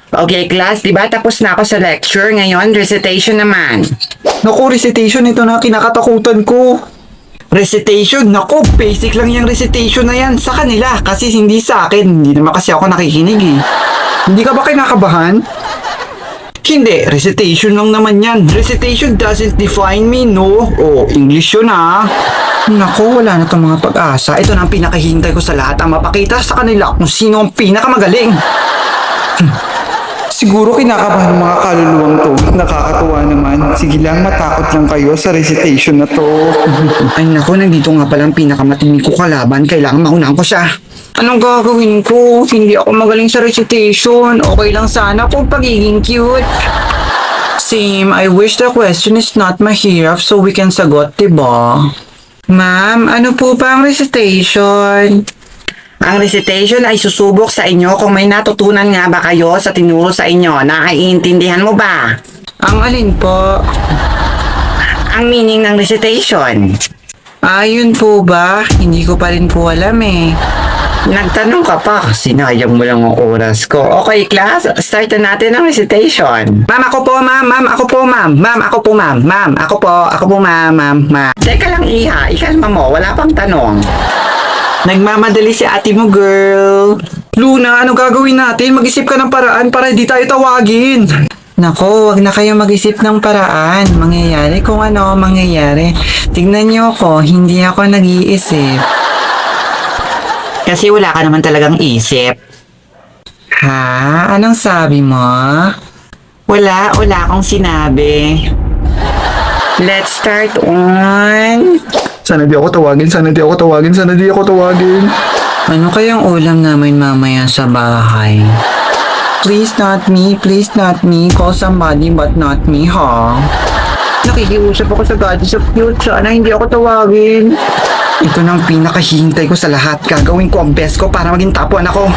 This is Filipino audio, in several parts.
Okay, class, di ba tapos na ako sa lecture? Ngayon, recitation naman. Naku, recitation, ito na kinakatakutan ko. Recitation, naku, basic lang yung recitation na yan sa kanila kasi hindi sa akin. Hindi naman kasi ako nakikinig eh. Hindi ka ba kinakabahan? Hindi, recitation lang naman yan. Recitation doesn't define me, no? Oh, English yun ah. Naku, wala na itong mga pag-asa. Ito na ang pinakahintay ko sa lahat, ang mapakita sa kanila kung sino ang pinakamagaling. Siguro kinakabahan ng mga kaluluwang to. Nakakatuwa naman. Sige lang, matakot lang kayo sa recitation na to. Ay naku, nandito nga palang pinakamatindi ko kalaban. Kailangan maunahan ko siya. Anong gagawin ko? Hindi ako magaling sa recitation. Okay lang sana kung pagiging cute. Sim, I wish the question is not mahirap so we can sagot, diba? Ma'am, ano po ba ang recitation? Ang recitation ay susubok sa inyo kung may natutunan nga ba kayo sa tinuro sa inyo. Nakaiintindihan mo ba? Ang alin po? Ang meaning ng recitation. Ayun po ba? Hindi ko pa rin po alam eh. Nagtanong ka pa kasi sinayang mo lang ang oras ko. Okay, class, start na natin ang recitation. Ma'am, ako po, ma'am. Ma'am, ako po, ma'am. Ma'am, ako po, ma'am. Ma'am, ako po. Ako po, ma'am. Ma'am. Teka lang, Iha, ikalma mo, wala pang tanong. Nagmamadali si ate mo, girl. Luna, ano gagawin natin? Mag-isip ka ng paraan para hindi tayo tawagin. Nako, wag na kayo mag-isip ng paraan. Mangyayari kung ano mangyayari. Tignan niyo ako, hindi ako nag-iisip. Kasi wala ka naman talagang isip. Ha? Anong sabi mo? Wala akong sinabi. Let's start on... Sana di ako tawagin, sana di ako tawagin, sana di ako tawagin. Ano kayang ulam namin mamaya sa bahay? Please not me, call somebody but not me, ha? Nakikiusap ako sa gadget sa cute, sana hindi ako tawagin. Ito na ang pinakahihintay ko sa lahat. Gagawin ko ang best ko para maging tapuan ako.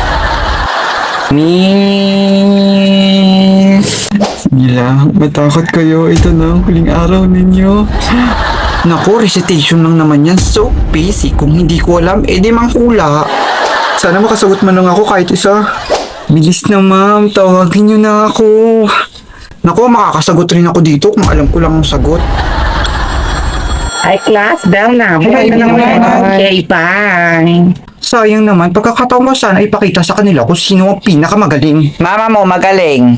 Miss! Sige lang, matakot kayo. Ito na ang huling araw ninyo. Naku, recitation lang naman yan. So basic. Kung hindi ko alam, edi manghula. Sana makasagot man lang ako kahit isa. Bilis na ma'am, tawagin niyo na ako. Naku, makakasagot rin ako dito kung alam ko lang ang sagot. Ay, class, bell na. Ay, Okay, bye. Sayang naman, pagkakataon ko sana ipakita sa kanila kung sino ang pinakamagaling. Mama mo, magaling.